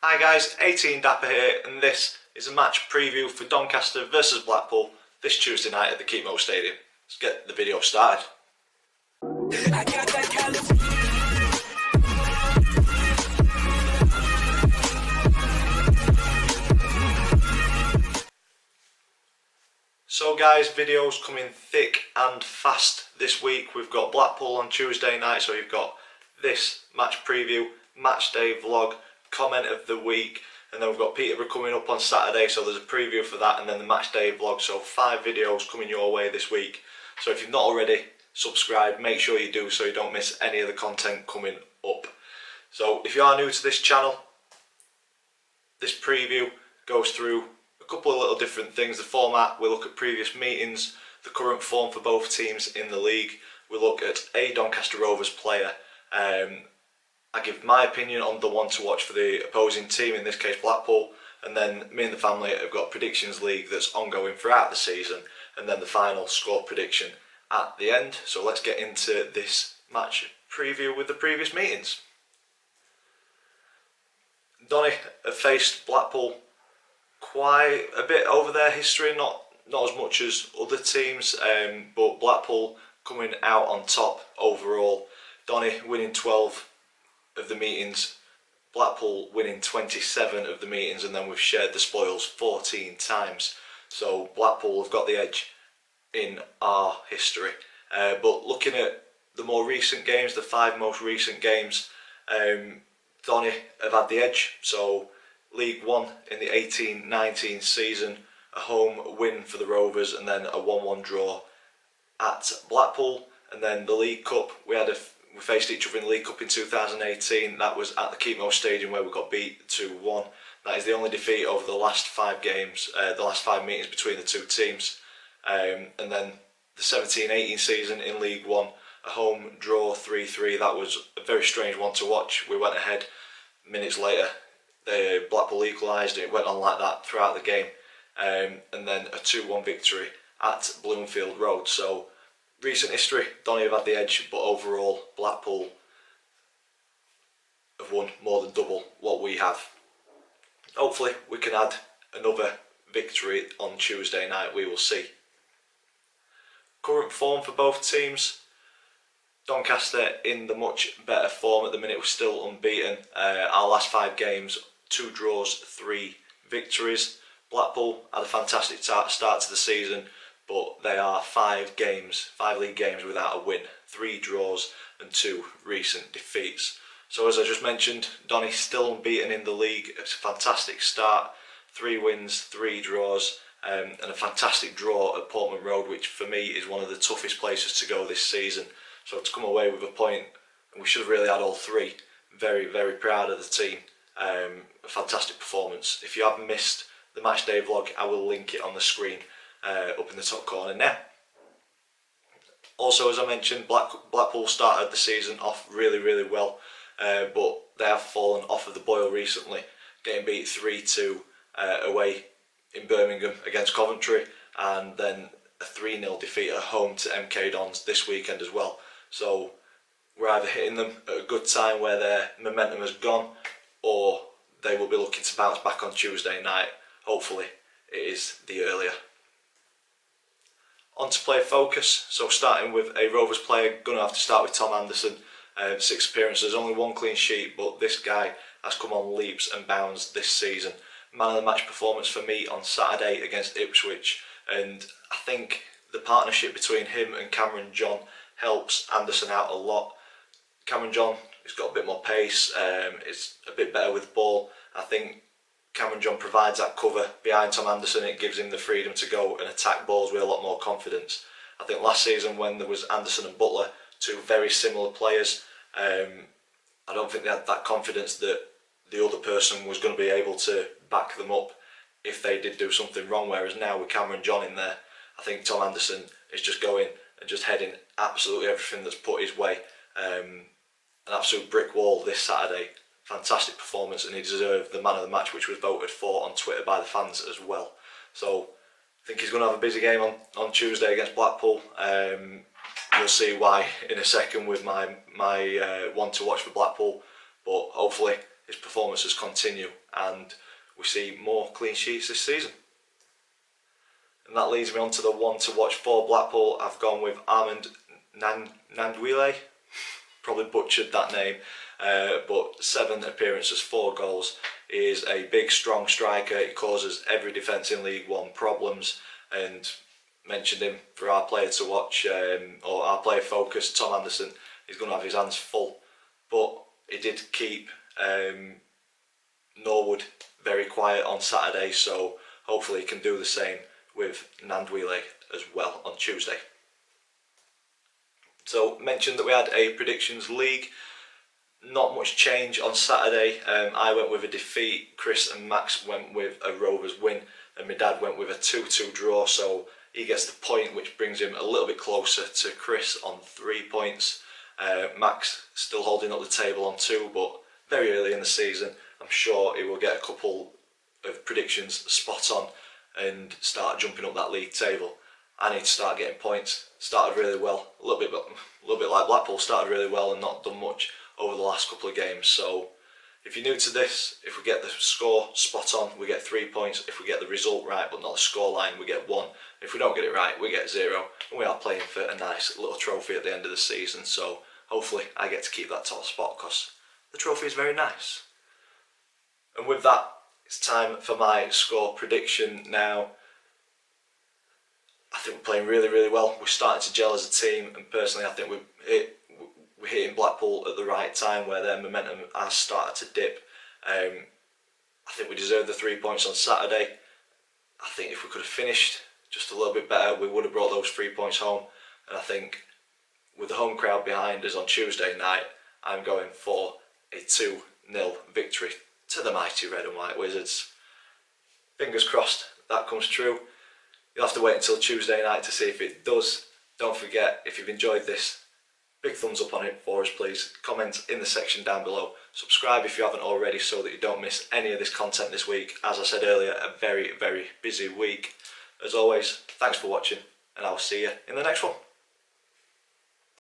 Hi guys, 18 Dapper here, and this is a match preview for Doncaster versus Blackpool this Tuesday night at the Keepmoat Stadium. Let's get the video started. So guys, videos coming thick and fast this week. We've got Blackpool on Tuesday night, so you've got this match preview, match day vlog, comment of the week, and then we've got Peterborough coming up on Saturday, so there's a preview for that, and then the match day vlog. So 5 videos coming your way this week. So if you've not already subscribed, make sure you do so you don't miss any of the content coming up. So if you are new to this channel, this preview goes through a couple of little different things. The format, we look at previous meetings, the current form for both teams in the league. We look at a Doncaster Rovers player. I give my opinion on the one to watch for the opposing team, in this case Blackpool, and then me and the family have got predictions league that's ongoing throughout the season, and then the final score prediction at the end. So let's get into this match preview with the previous meetings. Donny have faced Blackpool quite a bit over their history, not as much as other teams, but Blackpool coming out on top overall. Donny winning 12 of the meetings, Blackpool winning 27 of the meetings, and then we've shared the spoils 14 times. So Blackpool have got the edge in our history. But looking at the more recent games, the 5 most recent games, Donny have had the edge. So League One in the 18-19 season, a home win for the Rovers, and then a 1-1 draw at Blackpool. And then the League Cup, we faced each other in the League Cup in 2018. That was at the Keepmoat Stadium, where we got beat 2-1. That is the only defeat over the last 5 games, the last 5 meetings between the two teams. And then the 17-18 season in League One, a home draw 3-3. That was a very strange one to watch. We went ahead, minutes later, Blackpool equalised, and it went on like that throughout the game. And then a 2-1 victory at Bloomfield Road. So recent history, Donny have had the edge, but overall Blackpool have won more than double what we have. Hopefully we can add another victory on Tuesday night, we will see. Current form for both teams, Doncaster in the much better form at the minute. We're still unbeaten. Our last 5 games, 2 draws, 3 victories. Blackpool had a fantastic start to the season, but they are 5 league games without a win, 3 draws and 2 recent defeats. So as I just mentioned, Donny still unbeaten in the league. It's a fantastic start, 3 wins, 3 draws, and a fantastic draw at Portman Road, which for me is one of the toughest places to go this season. So to come away with a point, and we should have really had all 3, very, very proud of the team. A fantastic performance. If you haven't missed the match day vlog, I will link it on the screen up in the top corner now. Also, as I mentioned, Blackpool started the season off really, really well, but they have fallen off of the boil recently, getting beat 3-2 away in Birmingham against Coventry, and then a 3-0 defeat at home to MK Dons this weekend as well. So we're either hitting them at a good time where their momentum has gone, or they will be looking to bounce back on Tuesday night. Hopefully it is the earlier. On to player focus. So starting with a Rovers player, going to have to start with Tom Anderson. 6 appearances, only 1 clean sheet, but this guy has come on leaps and bounds this season. Man of the match performance for me on Saturday against Ipswich, and I think the partnership between him and Cameron John helps Anderson out a lot. Cameron John has got a bit more pace, is a bit better with ball. I think Cameron John provides that cover behind Tom Anderson. It gives him the freedom to go and attack balls with a lot more confidence. I think last season when there was Anderson and Butler, 2 very similar players, I don't think they had that confidence that the other person was going to be able to back them up if they did do something wrong, whereas now with Cameron John in there, I think Tom Anderson is just going and just heading absolutely everything that's put his way. An absolute brick wall this Saturday. Fantastic performance, and he deserved the man of the match, which was voted for on Twitter by the fans as well. So I think he's going to have a busy game on Tuesday against Blackpool. You'll see why in a second with my one to watch for Blackpool, but hopefully his performances continue and we see more clean sheets this season. And that leads me on to the one to watch for Blackpool. I've gone with Armand Gnanduillet. Probably butchered that name, but 7 appearances, 4 goals. He is a big, strong striker. He causes every defence in League One problems, and mentioned him for our player to watch, or our player focus, Tom Anderson. He's going to have his hands full, but he did keep Norwood very quiet on Saturday, so hopefully he can do the same with Gnanduillet as well on Tuesday. So mentioned that we had a predictions league. Not much change on Saturday. I went with a defeat, Chris and Max went with a Rovers win, and my dad went with a 2-2 draw, so he gets the point, which brings him a little bit closer to Chris on 3 points. Max still holding up the table on 2, but very early in the season. I'm sure he will get a couple of predictions spot on and start jumping up that league table. I need to start getting points. Started really well, a little bit like Blackpool. Started really well and not done much over the last couple of games. So if you're new to this, if we get the score spot on, we get 3 points. If we get the result right but not the score line, we get 1. If we don't get it right, we get 0. And we are playing for a nice little trophy at the end of the season. So hopefully I get to keep that top spot because the trophy is very nice. And with that, it's time for my score prediction now. I think we're playing really, really well. We're starting to gel as a team, and personally I think we're hitting Blackpool at the right time where their momentum has started to dip. I think we deserve the 3 points on Saturday. I think if we could have finished just a little bit better, we would have brought those 3 points home. And I think with the home crowd behind us on Tuesday night, I'm going for a 2-0 victory to the mighty Red and White Wizards. Fingers crossed that comes true. You'll have to wait until Tuesday night to see if it does. Don't forget, if you've enjoyed this, big thumbs up on it for us please. Comment in the section down below. Subscribe if you haven't already so that you don't miss any of this content this week. As I said earlier, a very, very busy week. As always, thanks for watching and I'll see you in the next one.